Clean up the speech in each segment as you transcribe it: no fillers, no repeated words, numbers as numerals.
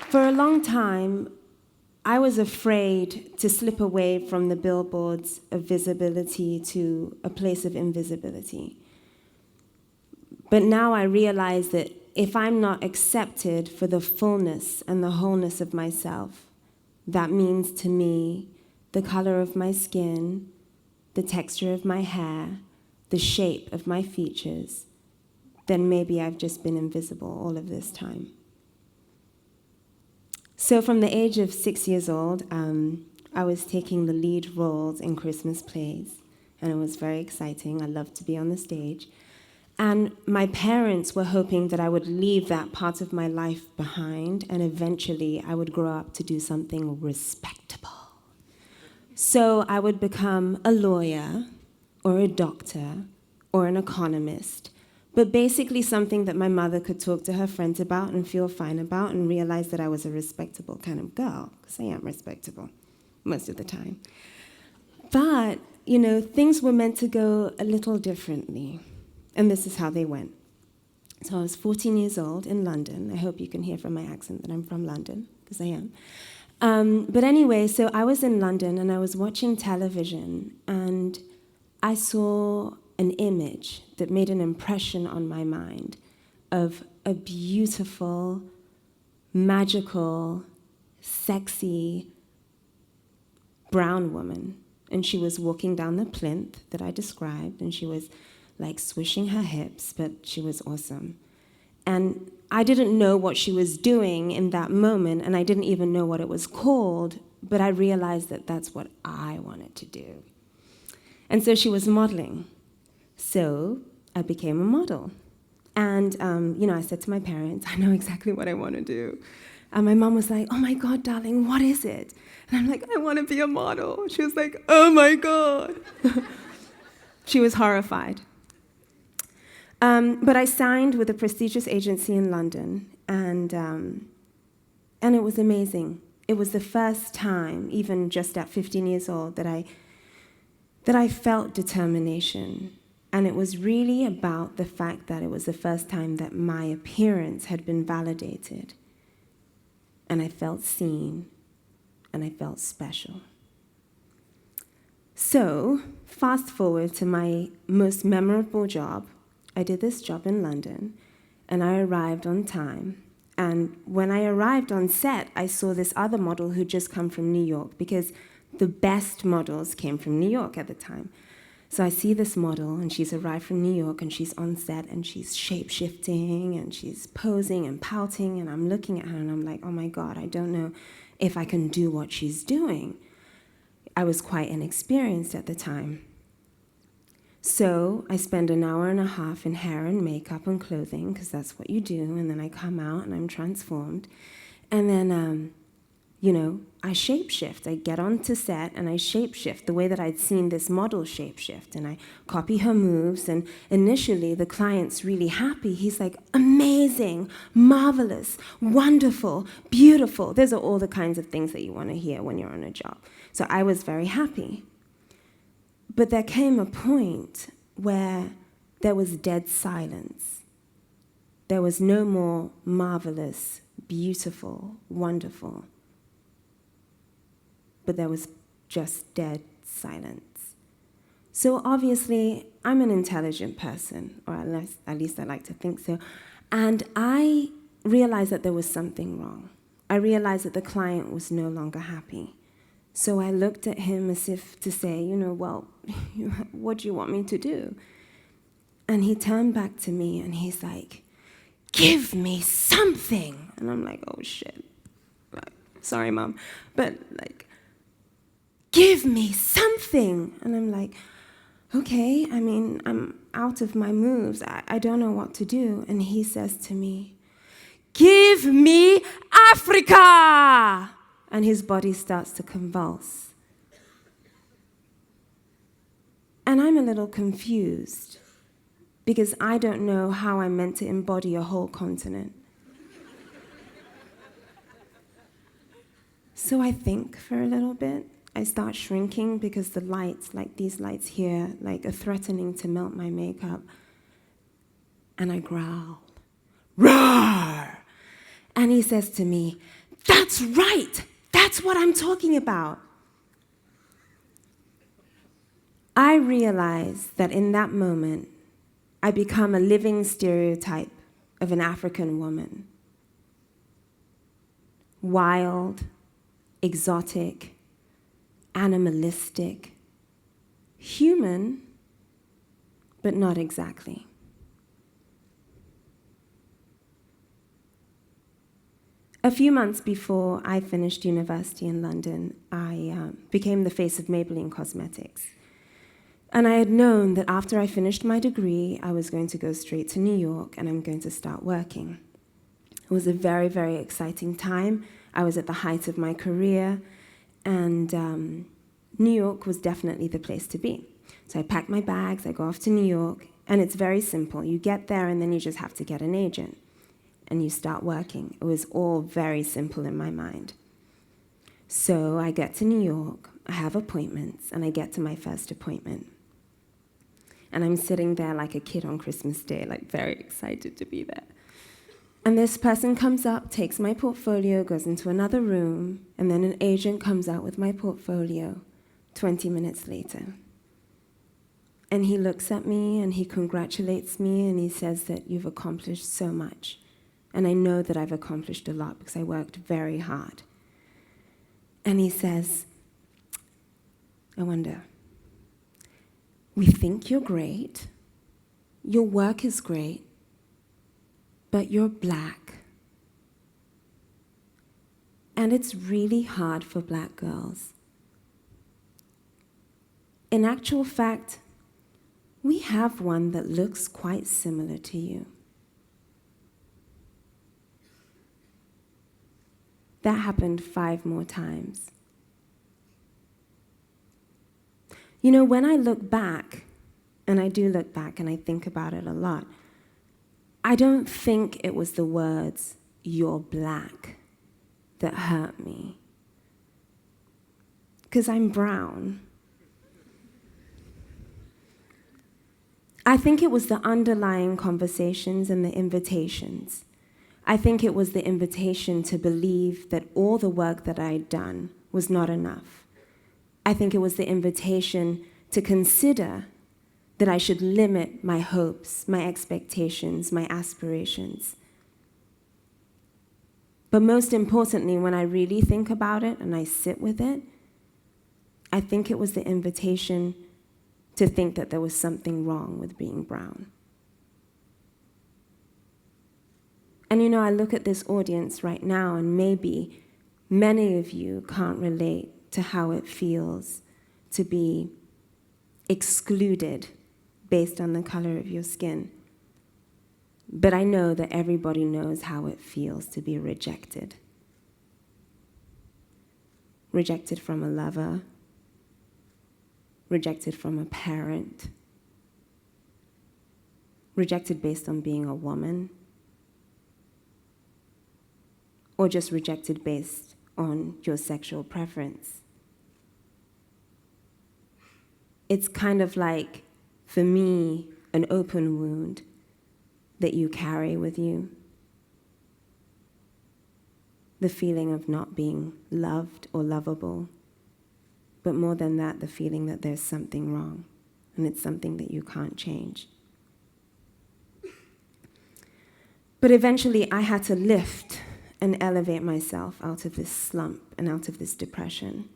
For a long time, I was afraid to slip away from the billboards of visibility to a place of invisibility. But now I realize that if I'm not accepted for the fullness and the wholeness of myself, that means to me the color of my skin, the texture of my hair, the shape of my features, then maybe I've just been invisible all of this time. So from the age of 6 years old, I was taking the lead roles in Christmas plays, and it was very exciting. I loved to be on the stage. And my parents were hoping that I would leave that part of my life behind, and eventually I would grow up to do something respectable. So I would become a lawyer, or a doctor, or an economist, but basically something that my mother could talk to her friends about and feel fine about and realize that I was a respectable kind of girl, because I am respectable most of the time. But, things were meant to go a little differently. And this is how they went. So I was 14 years old in London. I hope you can hear from my accent that I'm from London, because I am. But anyway, so I was in London and I was watching television and I saw an image that made an impression on my mind of a beautiful, magical, sexy brown woman. And she was walking down the plinth that I described, and she was like swishing her hips, but she was awesome. And I didn't know what she was doing in that moment, and I didn't even know what it was called, but I realized that that's what I wanted to do. And so she was modeling. So I became a model. And, I said to my parents, I know exactly what I want to do. And my mom was like, oh my God, darling, what is it? And I'm like, I want to be a model. She was like, oh my God. She was horrified. But I signed with a prestigious agency in London, and it was amazing. It was the first time, even just at 15 years old, that I felt determination. And it was really about the fact that it was the first time that my appearance had been validated. And I felt seen, and I felt special. So, fast forward to my most memorable job. I did this job in London, and I arrived on time. And when I arrived on set, I saw this other model who'd just come from New York, because the best models came from New York at the time. So I see this model, and she's arrived from New York, and she's on set, and she's shape-shifting, and she's posing and pouting, and I'm looking at her, and I'm like, oh my God, I don't know if I can do what she's doing. I was quite inexperienced at the time. So I spend an hour and a half in hair and makeup and clothing, because that's what you do, and then I come out and I'm transformed. And then, I shapeshift. I get onto set and I shapeshift the way that I'd seen this model shapeshift, and I copy her moves, and initially the client's really happy. He's like, amazing, marvelous, wonderful, beautiful. Those are all the kinds of things that you want to hear when you're on a job. So I was very happy. But there came a point where there was dead silence. There was no more marvelous, beautiful, wonderful. But there was just dead silence. So obviously, I'm an intelligent person, or at least I like to think so. And I realized that there was something wrong. I realized that the client was no longer happy. So I looked at him as if to say, well, what do you want me to do? And he turned back to me and he's like, give me something. And I'm like, oh shit. Sorry, Mom. But give me something. And I'm like, okay, I'm out of my moves. I don't know what to do. And he says to me, give me Africa. And his body starts to convulse. And I'm a little confused, because I don't know how I'm meant to embody a whole continent. So I think for a little bit. I start shrinking because the lights, like these lights here, are threatening to melt my makeup. And I growl, roar! And he says to me, That's right. That's what I'm talking about. I realized that in that moment, I become a living stereotype of an African woman. Wild, exotic, animalistic, human, but not exactly. A few months before I finished university in London, I became the face of Maybelline Cosmetics. And I had known that after I finished my degree, I was going to go straight to New York and I'm going to start working. It was a very, very exciting time. I was at the height of my career, and New York was definitely the place to be. So I packed my bags, I go off to New York, and it's very simple. You get there and then you just have to get an agent, and you start working. It was all very simple in my mind. So I get to New York, I have appointments, and I get to my first appointment. And I'm sitting there like a kid on Christmas Day, like very excited to be there. And this person comes up, takes my portfolio, goes into another room, and then an agent comes out with my portfolio 20 minutes later. And he looks at me and he congratulates me and he says that you've accomplished so much. And I know that I've accomplished a lot because I worked very hard. And he says, I wonder, we think you're great, your work is great, but you're black. And it's really hard for black girls. In actual fact, we have one that looks quite similar to you. That happened 5 more times. You know, when I look back, and I do look back and I think about it a lot, I don't think it was the words, "you're black," that hurt me. Because I'm brown. I think it was the underlying conversations and the invitations. I think it was the invitation to believe that all the work that I'd done was not enough. I think it was the invitation to consider that I should limit my hopes, my expectations, my aspirations. But most importantly, when I really think about it and I sit with it, I think it was the invitation to think that there was something wrong with being brown. And you know, I look at this audience right now, and maybe many of you can't relate to how it feels to be excluded based on the color of your skin. But I know that everybody knows how it feels to be rejected. Rejected from a lover, rejected from a parent, rejected based on being a woman, or just rejected based on your sexual preference. It's kind of like, for me, an open wound that you carry with you. The feeling of not being loved or lovable. But more than that, the feeling that there's something wrong, and it's something that you can't change. But eventually, I had to lift and elevate myself out of this slump and out of this depression.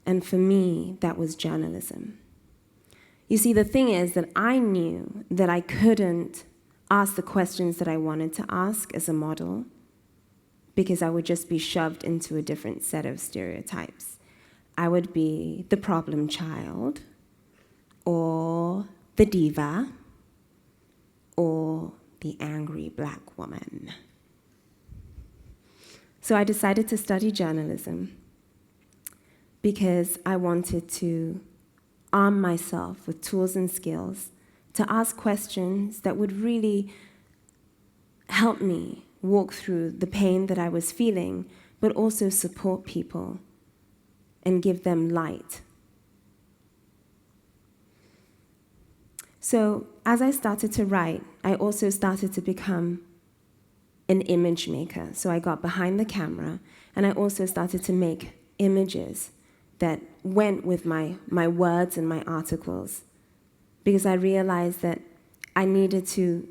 And for me, that was journalism. You see, the thing is that I knew that I couldn't ask the questions that I wanted to ask as a model because I would just be shoved into a different set of stereotypes. I would be the problem child, or the diva, or the angry black woman. So I decided to study journalism because I wanted to arm myself with tools and skills to ask questions that would really help me walk through the pain that I was feeling, but also support people and give them light. So as I started to write, I also started to become an image maker. So I got behind the camera, and I also started to make images that went with my words and my articles, because I realized that I needed to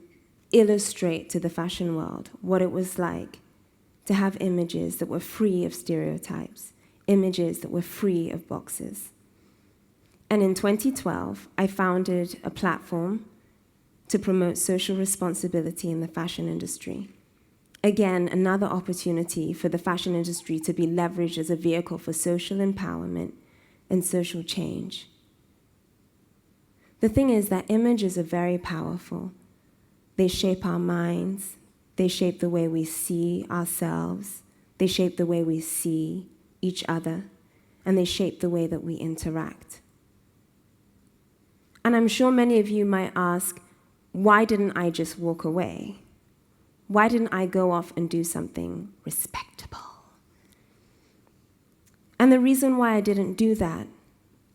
illustrate to the fashion world what it was like to have images that were free of stereotypes, images that were free of boxes. And in 2012, I founded a platform to promote social responsibility in the fashion industry. Again, another opportunity for the fashion industry to be leveraged as a vehicle for social empowerment and social change. The thing is that images are very powerful. They shape our minds, they shape the way we see ourselves, they shape the way we see each other, and they shape the way that we interact. And I'm sure many of you might ask, why didn't I just walk away? Why didn't I go off and do something respectable? And the reason why I didn't do that,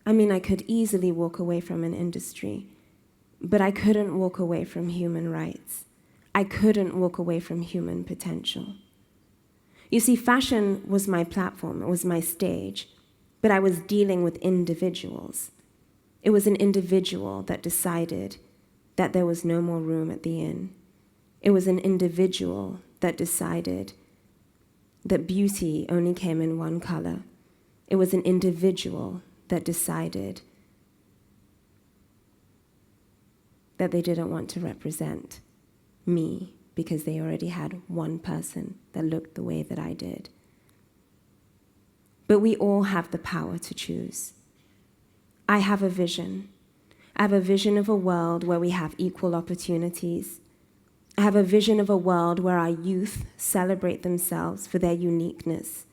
I could easily walk away from an industry, but I couldn't walk away from human rights. I couldn't walk away from human potential. You see, fashion was my platform, it was my stage, but I was dealing with individuals. It was an individual that decided that there was no more room at the inn. It was an individual that decided that beauty only came in one color. It was an individual that decided that they didn't want to represent me because they already had one person that looked the way that I did. But we all have the power to choose. I have a vision. I have a vision of a world where we have equal opportunities. I have a vision of a world where our youth celebrate themselves for their uniqueness.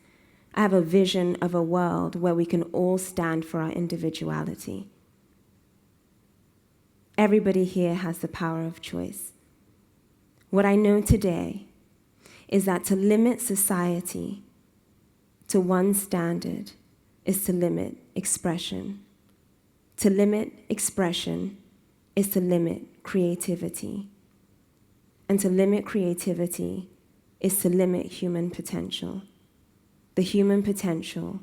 I have a vision of a world where we can all stand for our individuality. Everybody here has the power of choice. What I know today is that to limit society to one standard is to limit expression. To limit expression is to limit creativity. And to limit creativity is to limit human potential. The human potential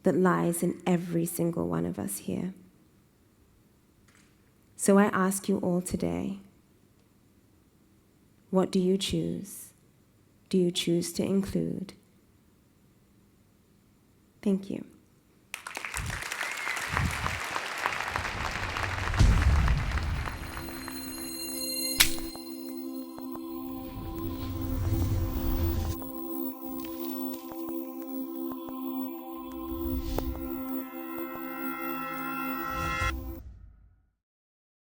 that lies in every single one of us here. So I ask you all today, what do you choose? Do you choose to include? Thank you.